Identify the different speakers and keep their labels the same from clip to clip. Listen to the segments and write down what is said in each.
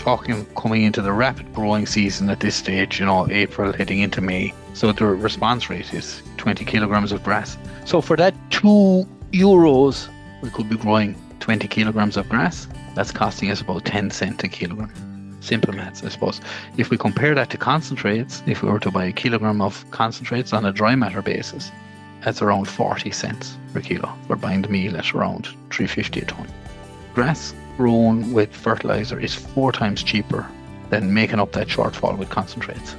Speaker 1: talking coming into the rapid growing season at this stage, April heading into May. So the response rate is 20 kilograms of grass. So for that €2, we could be growing 20 kilograms of grass. That's costing us about 10 cents a kilogram. Simple maths, I suppose. If we compare that to concentrates, if we were to buy a kilogram of concentrates on a dry matter basis, that's around 40 cents per kilo. We're buying the meal at around $3.50 a tonne. Grass grown with fertiliser is 4 times cheaper than making up that shortfall with concentrates.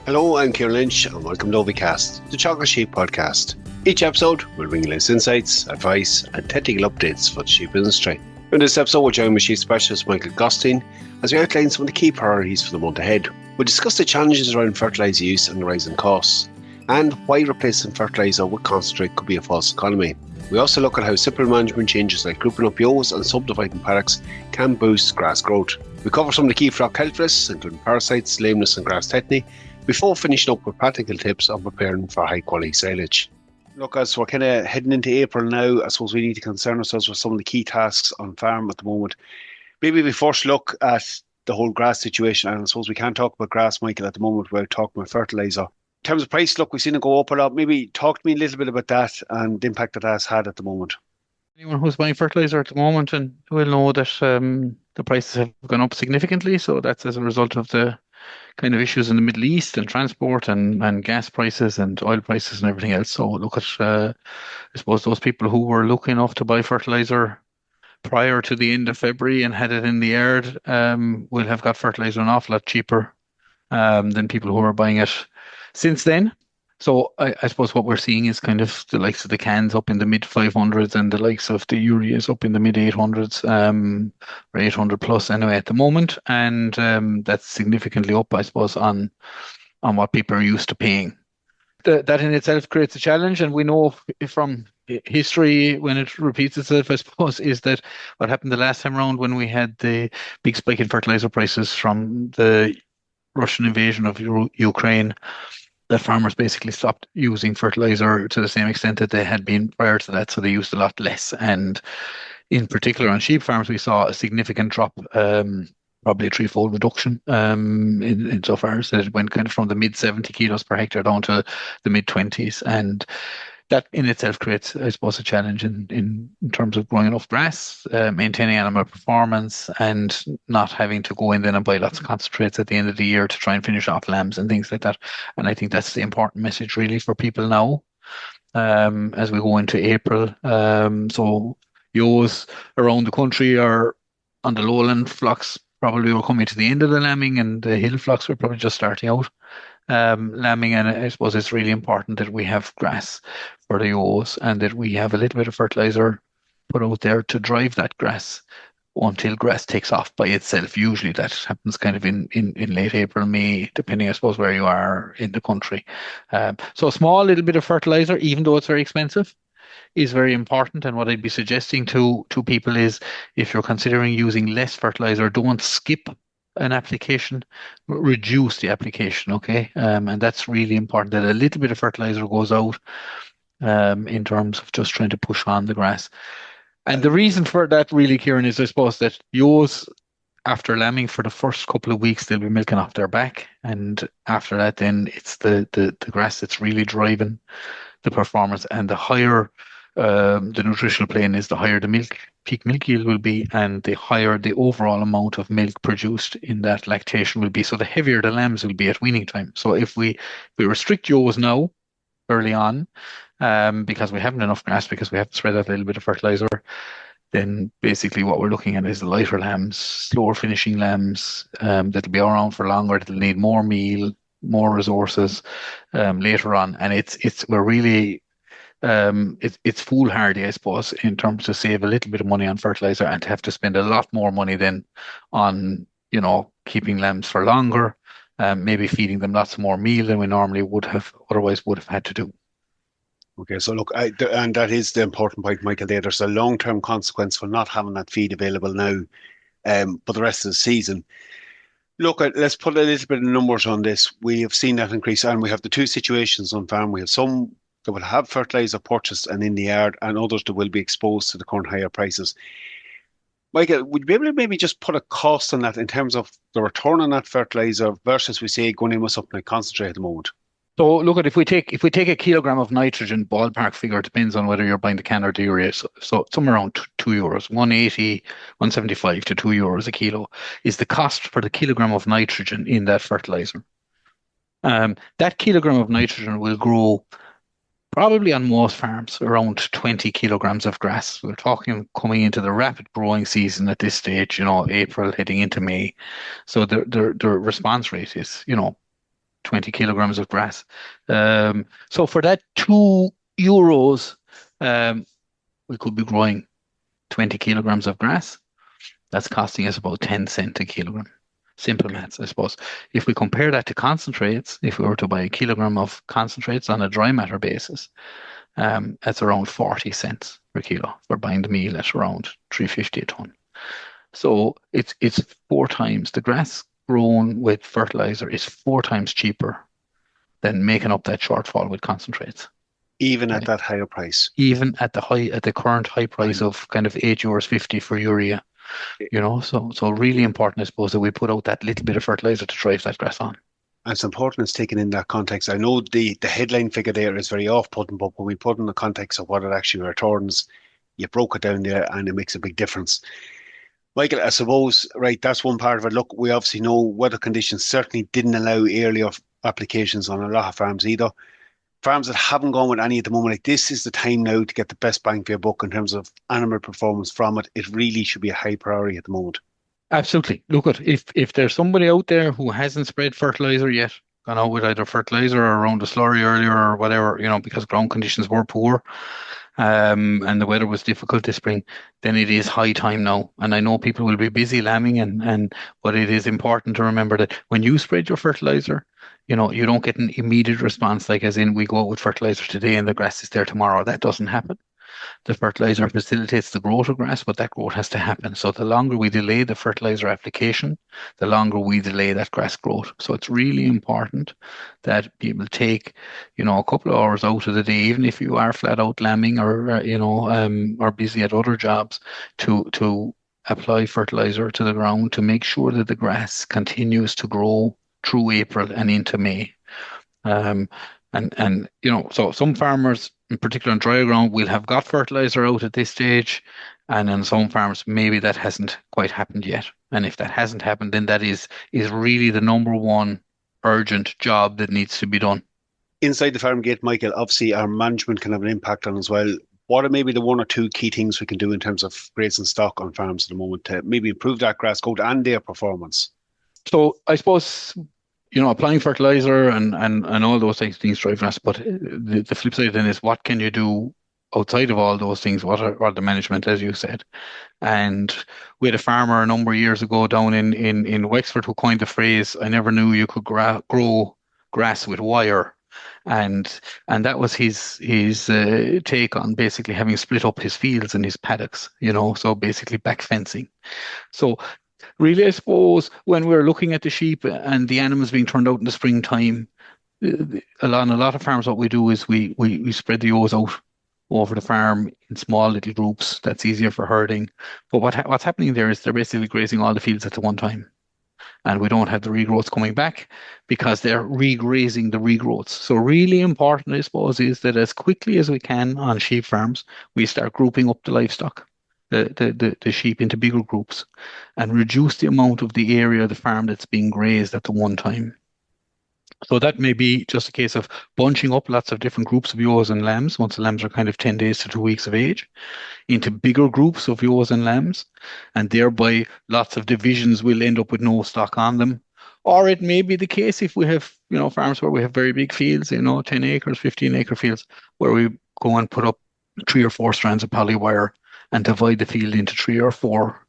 Speaker 2: Hello, I'm Kieran Lynch and welcome to OviCast, the Teagasc Sheep podcast. Each episode will bring you latest insights, advice and technical updates for the sheep industry. In this episode, we're joined with sheep specialist Michael Gottstein as we outline some of the key priorities for the month ahead. We'll discuss the challenges around fertiliser use and the rising costs, and why replacing fertiliser with concentrate could be a false economy. We also look at how simple management changes like grouping up ewes and subdividing paddocks can boost grass growth. We cover some of the key flock health risks, including parasites, lameness and grass tetany, before finishing up with practical tips on preparing for high quality silage. Look, as we're kind of heading into April now, I suppose we need to concern ourselves with some of the key tasks on farm at the moment. Maybe we first look at the whole grass situation, and I suppose we can't talk about grass, Michael, at the moment without talking about fertiliser. In terms of price, look, we've seen it go up a lot. Maybe talk to me a little bit about that and the impact that that's had at the moment.
Speaker 1: Anyone who's buying fertiliser at the moment and will know that the prices have gone up significantly. So that's as a result of the kind of issues in the Middle East and transport and gas prices and oil prices and everything else. So look at, I suppose, those people who were lucky enough to buy fertiliser prior to the end of February and had it in the yard will have got fertiliser an awful lot cheaper than people who are buying it since then. So I suppose what we're seeing is kind of the likes of the cans up in the mid 500s and the likes of the ureas up in the mid 800s or 800 plus anyway at the moment. And that's significantly up, I suppose, on what people are used to paying. That in itself creates a challenge. And we know from history, when it repeats itself, I suppose, is that what happened the last time around when we had the big spike in fertilizer prices from the Russian invasion of Ukraine, that farmers basically stopped using fertilizer to the same extent that they had been prior to that. So they used a lot less. And in particular on sheep farms, we saw a significant drop, probably a threefold reduction in so far as that it went kind of from the mid 70 kilos per hectare down to the mid 20s. And that in itself creates, I suppose, a challenge in terms of growing enough grass, maintaining animal performance, and not having to go in then and buy lots of concentrates at the end of the year to try and finish off lambs and things like that. And I think that's the important message really for people now as we go into April. So ewes around the country are on the lowland flocks probably were coming to the end of the lambing, and the hill flocks were probably just starting out lambing. And I suppose it's really important that we have grass for the ewes and that we have a little bit of fertilizer put out there to drive that grass until grass takes off by itself. Usually that happens kind of in late April, May, depending, I suppose, where you are in the country. So a small little bit of fertilizer, even though it's very expensive, is very important. And what I'd be suggesting to people is, if you're considering using less fertilizer, don't skip an application, reduce the application, okay? And that's really important, that a little bit of fertilizer goes out in terms of just trying to push on the grass. And the reason for that really, Kieran, is I suppose that ewes, after lambing for the first couple of weeks, they'll be milking off their back. And after that, then it's the grass that's really driving the performance. And the higher the nutritional plane is, the higher the peak milk yield will be, and the higher the overall amount of milk produced in that lactation will be. So the heavier the lambs will be at weaning time. So if we restrict ewes now early on, because we haven't enough grass, because we have to spread out a little bit of fertilizer, then basically what we're looking at is the lighter lambs, slower finishing lambs that'll be around for longer, that'll need more meal, more resources later on. And we're really it's foolhardy, I suppose, in terms to save a little bit of money on fertilizer and to have to spend a lot more money then on, keeping lambs for longer, maybe feeding them lots more meal than we normally would have had to do.
Speaker 2: Okay, so look, and that is the important point, Michael, there. There's a long-term consequence for not having that feed available now for the rest of the season. Look, let's put a little bit of numbers on this. We have seen that increase, and we have the two situations on farm. We have some that will have fertiliser purchased and in the yard, and others that will be exposed to the current higher prices. Michael, would you be able to maybe just put a cost on that in terms of the return on that fertilizer versus we say going in with something like concentrate at the moment?
Speaker 1: So look at if we take a kilogram of nitrogen, ballpark figure, depends on whether you're buying the can or the urea. So somewhere around €2, 180, 175 to €2 a kilo is the cost for the kilogram of nitrogen in that fertilizer. That kilogram of nitrogen will grow probably on most farms around 20 kilograms of grass. We're talking coming into the rapid growing season at this stage, April heading into May. So the response rate is, 20 kilograms of grass. So for that €2, um, we could be growing 20 kilograms of grass. That's costing us about 10 cents a kilogram. Simple maths, I suppose. If we compare that to concentrates, if we were to buy a kilogram of concentrates on a dry matter basis, that's around 40 cents per kilo. We're buying the meal at around 350 a ton. So it's four times the grass grown with fertilizer is four times cheaper than making up that shortfall with concentrates.
Speaker 2: Even at
Speaker 1: Right?
Speaker 2: that higher price.
Speaker 1: Even at the current high price
Speaker 2: And
Speaker 1: of kind of €8.50 for urea, so really important, I suppose, that we put out that little bit of fertilizer to drive that grass on.
Speaker 2: it's important it's taken in that context. I know the headline figure there is very off-putting, but when we put in the context of what it actually returns, you broke it down there and it makes a big difference. Michael, I suppose, right, that's one part of it. Look, we obviously know weather conditions certainly didn't allow earlier applications on a lot of farms either. Farms that haven't gone with any at the moment, like this is the time now to get the best bang for your buck in terms of animal performance from it. It really should be a high priority at the moment.
Speaker 1: Absolutely. Look at if there's somebody out there who hasn't spread fertilizer yet, gone out with either fertilizer or around the slurry earlier or whatever, because ground conditions were poor, and the weather was difficult this spring, then it is high time now. And I know people will be busy lambing, but it is important to remember that when you spread your fertilizer, you don't get an immediate response, like as in we go out with fertilizer today and the grass is there tomorrow. That doesn't happen. The fertilizer facilitates the growth of grass, but that growth has to happen. So the longer we delay the fertilizer application, the longer we delay that grass growth. So it's really important that people take, a couple of hours out of the day, even if you are flat out lambing or busy at other jobs, to apply fertilizer to the ground to make sure that the grass continues to grow through April and into May. Um, so some farmers, in particular on drier ground, will have got fertilizer out at this stage, and in some farms, maybe that hasn't quite happened yet. And if that hasn't happened, then that is really the number one urgent job that needs to be done.
Speaker 2: Inside the farm gate, Michael, obviously our management can have an impact on as well. What are maybe the one or two key things we can do in terms of grazing stock on farms at the moment to maybe improve that grass growth and their performance?
Speaker 1: So I suppose, applying fertilizer and all those things drive grass. But the flip side then is what can you do outside of all those things? What are the management, as you said? And we had a farmer a number of years ago down in Wexford who coined the phrase, "I never knew you could grow grass with wire." And and that was his take on basically having split up his fields and his paddocks, so basically back fencing. So really, I suppose when we're looking at the sheep and the animals being turned out in the springtime, on a lot of farms, what we do is we spread the ewes out over the farm in small little groups. That's easier for herding. But what's happening there is they're basically grazing all the fields at the one time. And we don't have the regrowths coming back because they're regrazing the regrowths. So really important, I suppose, is that as quickly as we can on sheep farms, we start grouping up the livestock, the sheep into bigger groups and reduce the amount of the area of the farm that's being grazed at the one time. So that may be just a case of bunching up lots of different groups of ewes and lambs once the lambs are kind of 10 days to 2 weeks of age into bigger groups of ewes and lambs, and thereby lots of divisions will end up with no stock on them. Or it may be the case if we have, farms where we have very big fields, 10 acres, 15-acre fields, where we go and put up 3 or 4 strands of polywire and divide the field into 3 or 4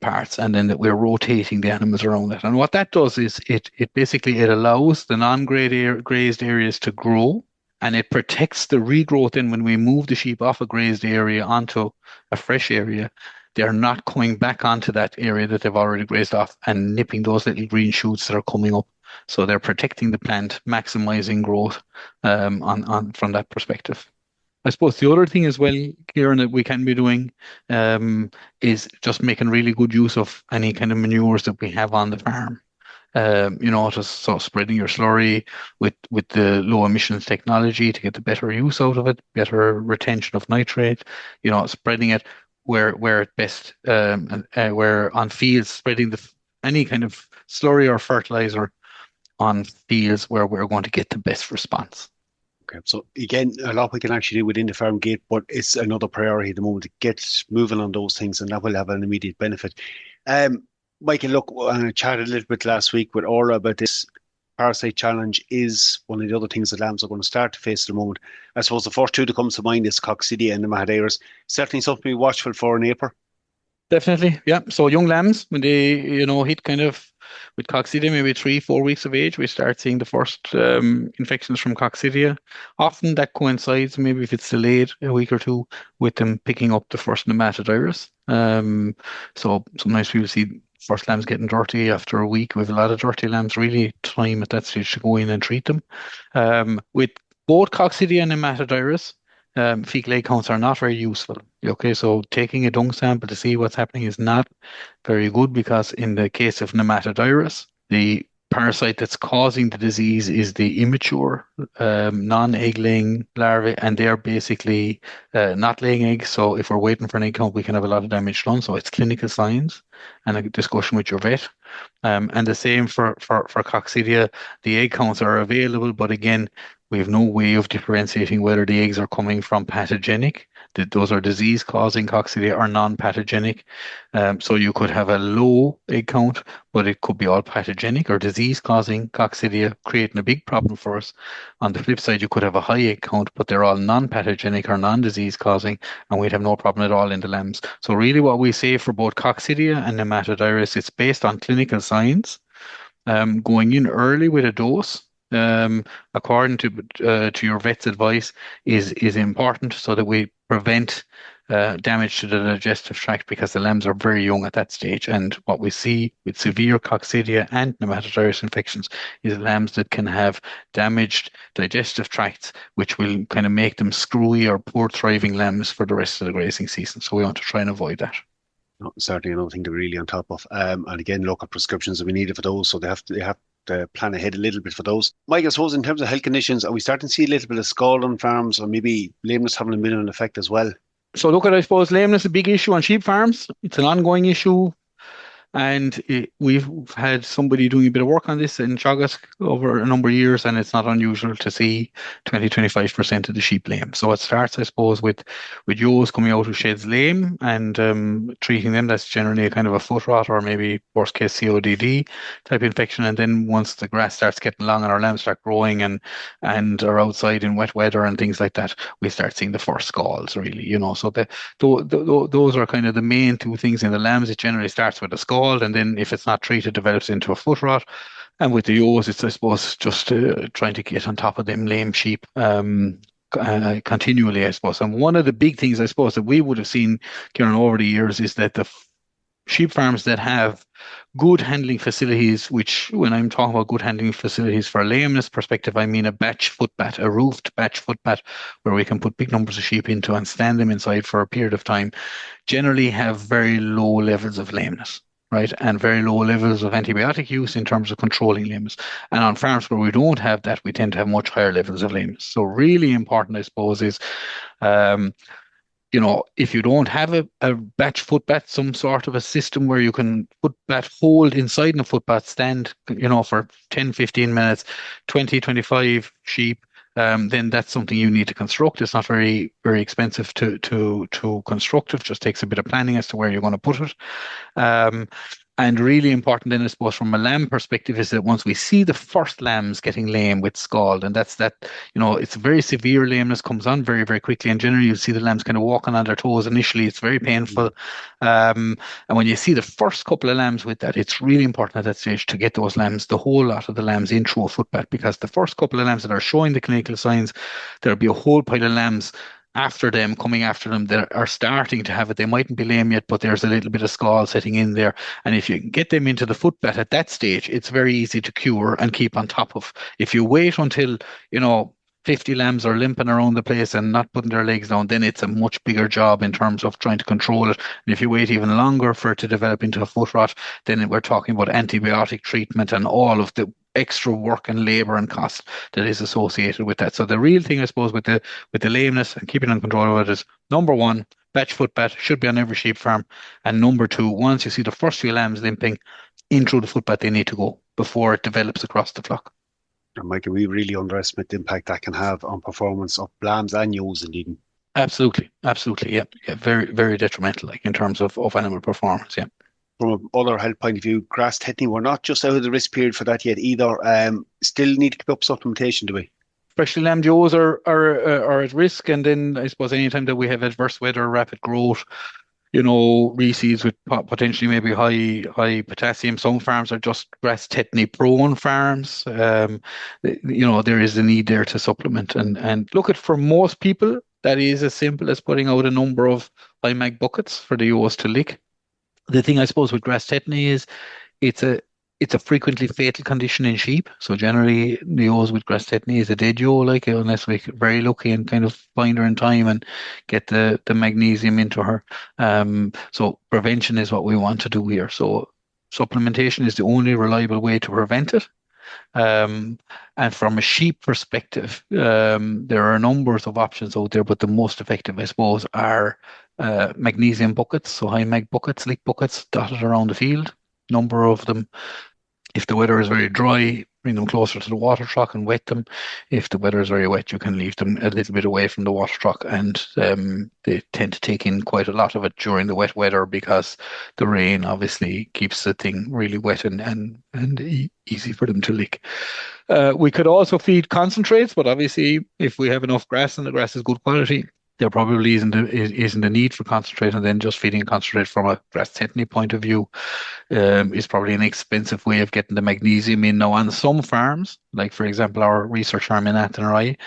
Speaker 1: parts, and then that we're rotating the animals around it. And what that does is it basically it allows the non-grazed areas to grow, and it protects the regrowth. Then when we move the sheep off a grazed area onto a fresh area, they're not coming back onto that area that they've already grazed off and nipping those little green shoots that are coming up. So they're protecting the plant, maximizing growth on from that perspective. I suppose the other thing as well, Kieran, that we can be doing is just making really good use of any kind of manures that we have on the farm. Just so spreading your slurry with the low emissions technology to get the better use out of it, better retention of nitrate, spreading it where it best, and where on fields, spreading any kind of slurry or fertilizer on fields where we're going to get the best response.
Speaker 2: Okay, so again, a lot we can actually do within the farm gate, but it's another priority at the moment to get moving on those things, and that will have an immediate benefit. Um, Michael, look, I chatted a little bit last week with Aura about this parasite challenge is one of the other things that lambs are going to start to face at the moment. I suppose the first two that comes to mind is coccidia and the Mahaderas. Certainly something to be watchful for in April.
Speaker 1: Definitely, yeah. So young lambs, when they, hit kind of with coccidia, maybe 3, 4 weeks of age, we start seeing the first infections from coccidia. Often that coincides, maybe if it's delayed a week or two, with them picking up the first nematovirus. So sometimes people see first lambs getting dirty after a week. We have a lot of dirty lambs, really time at that stage to go in and treat them. With both coccidia and nematovirus, fecal egg counts are not very useful. Okay, so taking a dung sample to see what's happening is not very good because in the case of nematovirus, the parasite that's causing the disease is the immature non-egg laying larvae, and they're basically not laying eggs. So if we're waiting for an egg count, we can have a lot of damage done. So it's clinical signs and a discussion with your vet. And the same for coccidia. The egg counts are available, but again, we have no way of differentiating whether the eggs are coming from pathogenic, that those are disease-causing coccidia, or non-pathogenic. So you could have a low egg count, but it could be all pathogenic or disease-causing coccidia, creating a big problem for us. On the flip side, you could have a high egg count, but they're all non-pathogenic or non-disease-causing, and we'd have no problem at all in the lambs. So really what we say for both coccidia and nematovirus, it's based on clinical signs, going in early with a dose, according to your vet's advice, is important so that we prevent damage to the digestive tract, because the lambs are very young at that stage. And what we see with severe coccidia and nematovirus infections is lambs that can have damaged digestive tracts, which will kind of make them screwy or poor thriving lambs for the rest of the grazing season. So we want to try and avoid that.
Speaker 2: No, certainly another thing to be really on top of. And again, local prescriptions that we needed for those, so they have to plan ahead a little bit for those. Mike, I suppose in terms of health conditions, are we starting to see a little bit of scald on farms, or maybe lameness having a bit of an effect as well?
Speaker 1: So look at, I suppose, lameness is a big issue on sheep farms. It's an ongoing issue. And we've had somebody doing a bit of work on this in Teagasc over a number of years, and it's not unusual to see 20-25% of the sheep lame. So it starts, I suppose, with ewes coming out who sheds lame, and treating them. That's generally a kind of a foot rot, or maybe worst case CODD type infection. And then once the grass starts getting long and our lambs start growing and are outside in wet weather and things like that, we start seeing the first scalds, really. So those are kind of the main two things in the lambs. It generally starts with a scald, and then if it's not treated, develops into a foot rot. And with the ewes, it's, I suppose, just trying to get on top of them lame sheep continually, I suppose. And one of the big things, I suppose, that we would have seen, Kieran, over the years is that the sheep farms that have good handling facilities, which when I'm talking about good handling facilities for a lameness perspective, I mean a batch footbat, a roofed batch footbat, where we can put big numbers of sheep into and stand them inside for a period of time, generally have very low levels of lameness. Right, and very low levels of antibiotic use in terms of controlling lameness. And on farms where we don't have that, we tend to have much higher levels of lameness. So really important, I suppose, is if you don't have a batch footbath, some sort of a system where you can put that hold inside the footbath, stand, for 10, 15 minutes, 20, 25 sheep, then that's something you need to construct. It's not very, very expensive to construct. It just takes a bit of planning as to where you're going to put it. And really important then, I suppose, from a lamb perspective, is that once we see the first lambs getting lame with scald, and that's that, it's very severe lameness, comes on very, very quickly, and generally you see the lambs kind of walking on their toes initially. It's very painful. And when you see the first couple of lambs with that, it's really important at that stage to get those lambs, the whole lot of the lambs, in through a footbath, because the first couple of lambs that are showing the clinical signs, there'll be a whole pile of lambs coming after them, that are starting to have it. They mightn't be lame yet, but there's a little bit of scald setting in there. And if you can get them into the footbath at that stage, it's very easy to cure and keep on top of. If you wait until, 50 lambs are limping around the place and not putting their legs down, then it's a much bigger job in terms of trying to control it. And if you wait even longer for it to develop into a foot rot, then we're talking about antibiotic treatment and all of the extra work and labor and cost that is associated with that. So the real thing, I suppose, with the lameness and keeping on control of it is number one, batch foot bat should be on every sheep farm. And number two, once you see the first few lambs limping in through the foot bat, they need to go before it develops across the flock.
Speaker 2: And Michael, we really underestimate the impact that can have on performance of lambs and ewes indeed.
Speaker 1: Absolutely, absolutely, yeah, yeah, very, very detrimental, like in terms of animal performance, yeah.
Speaker 2: From another health point of view, grass tetany, we're not just out of the risk period for that yet either. Still need to keep up supplementation, do we?
Speaker 1: Freshly lambed ewes are at risk, and then I suppose anytime that we have adverse weather, rapid growth, reseeds with potentially maybe high potassium. Some farms are just grass tetany prone farms. There is a need there to supplement and look at for most people that is as simple as putting out a number of high mag buckets for the ewes to lick. The thing I suppose with grass tetany is it's a it's a frequently fatal condition in sheep. So generally, the ewes with grass tetany is a dead ewe, like unless we're very lucky and kind of find her in time and get the magnesium into her. So prevention is what we want to do here. So supplementation is the only reliable way to prevent it. And from a sheep perspective, there are numbers of options out there, but the most effective, I suppose, are magnesium buckets, so high mag buckets, leak buckets dotted around the field. Number of them. If the weather is very dry, bring them closer to the water truck and wet them. If the weather is very wet, you can leave them a little bit away from the water truck, and they tend to take in quite a lot of it during the wet weather because the rain obviously keeps the thing really wet and easy for them to lick. We could also feed concentrates, but obviously if we have enough grass and the grass is good quality, there probably isn't a need for concentrate, and then just feeding concentrate from a grass tetany point of view is probably an expensive way of getting the magnesium in. Now, on some farms, like for example our research farm in Athenry,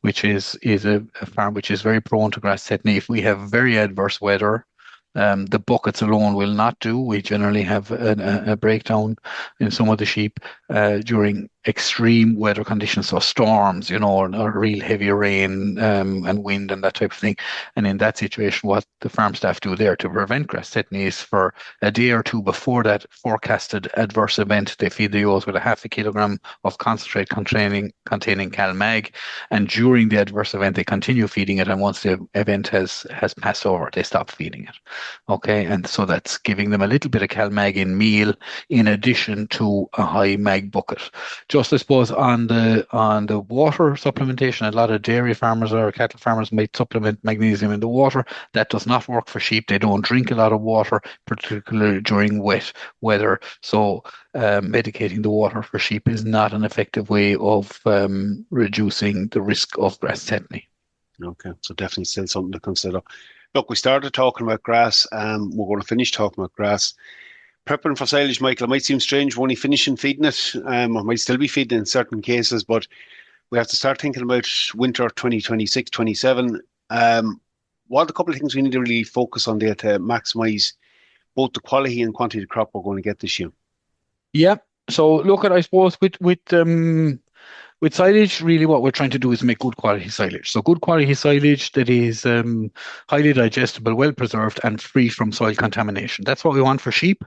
Speaker 1: which is a farm which is very prone to grass tetany, if we have very adverse weather, the buckets alone will not do. We generally have a breakdown in some of the sheep during extreme weather conditions, so storms, or real heavy rain and wind and that type of thing. And in that situation, what the farm staff do there to prevent grass tetany is for a day or two before that forecasted adverse event, they feed the ewes with a half a kilogram of concentrate containing CalMag. And during the adverse event, they continue feeding it. And once the event has passed over, they stop feeding it. Okay, and so that's giving them a little bit of CalMag in meal in addition to a high mag bucket. Just I suppose on the water supplementation, a lot of dairy farmers or cattle farmers might supplement magnesium in the water. That does not work for sheep. They don't drink a lot of water, particularly during wet weather. So medicating the water for sheep is not an effective way of reducing the risk of grass tetany.
Speaker 2: Okay, so definitely still something to consider. Look, we started talking about grass. We're going to finish talking about grass. Prepping for silage, Michael, it might seem strange we're only finishing feeding it. I might still be feeding in certain cases, but we have to start thinking about winter 2026-27. What are the couple of things we need to really focus on there to maximise both the quality and quantity of crop we're going to get this year? Yeah.
Speaker 1: So look at, I suppose, with silage, really what we're trying to do is make good quality silage. So good quality silage that is highly digestible, well preserved, and free from soil contamination. That's what we want for sheep.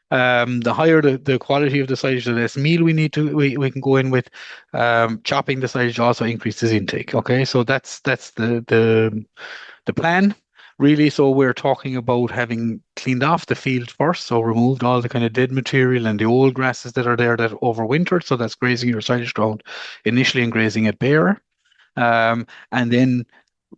Speaker 1: The higher the quality of the silage, the less meal we can go in with. Chopping the silage also increases intake. Okay, so that's the plan. Really, so we're talking about having cleaned off the field first, so removed all the kind of dead material and the old grasses that are there that overwintered, so that's grazing your silage ground initially and grazing it bare. And then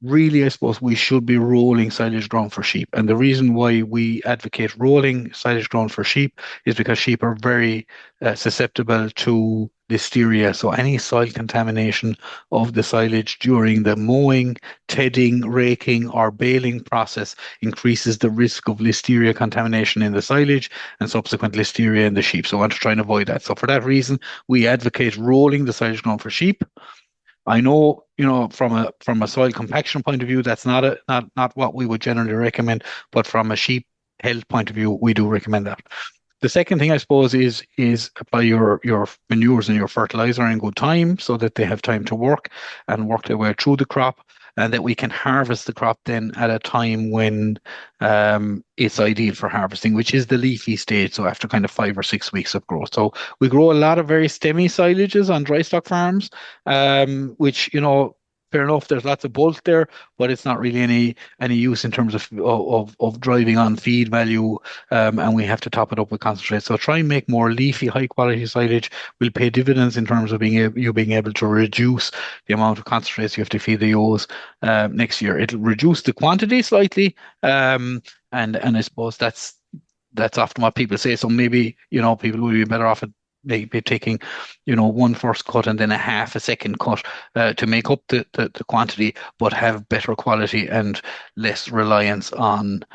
Speaker 1: really, I suppose we should be rolling silage ground for sheep. And the reason why we advocate rolling silage ground for sheep is because sheep are very susceptible to listeria. So any soil contamination of the silage during the mowing, tedding, raking, or baling process increases the risk of listeria contamination in the silage and subsequent listeria in the sheep. So I want to try and avoid that. So for that reason, we advocate rolling the silage ground for sheep. I know, from a soil compaction point of view, that's not what we would generally recommend, but from a sheep health point of view, we do recommend that. The second thing, I suppose, is apply your manures and your fertilizer in good time so that they have time to work and work their way through the crop, and that we can harvest the crop then at a time when it's ideal for harvesting, which is the leafy stage. So after kind of 5 or 6 weeks of growth. So we grow a lot of very stemmy silages on dry stock farms, which, fair enough, there's lots of bulk there, but it's not really any use in terms of driving on feed value, and we have to top it up with concentrate. So try and make more leafy, high quality silage. Will pay dividends in terms of being able to reduce the amount of concentrates you have to feed the ewes next year. It'll reduce the quantity slightly, and I suppose that's often what people say. So maybe people will be better off at maybe taking, one first cut and then a second cut to make up the quantity, but have better quality and less reliance on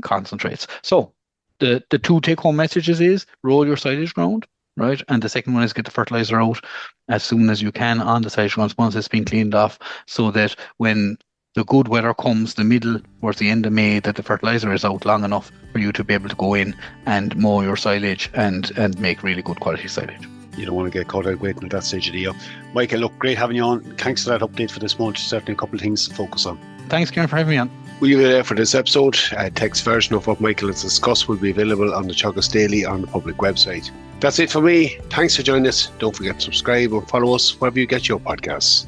Speaker 1: concentrates. So the two take-home messages is roll your silage ground, right? And the second one is get the fertilizer out as soon as you can on the silage grounds once it's been cleaned off, so that when the good weather comes towards the end of May, that the fertilizer is out long enough for you to be able to go in and mow your silage and make really good quality silage.
Speaker 2: You don't want to get caught out waiting at that stage of the year. Michael, look, great having you on. Thanks for that update for this month. Certainly a couple of things to focus on.
Speaker 1: Thanks, Kieran, for having me on.
Speaker 2: We'll leave it there for this episode. A text version of what Michael has discussed will be available on the Teagasc Daily on the public website. That's it for me. Thanks for joining us. Don't forget to subscribe or follow us wherever you get your podcasts.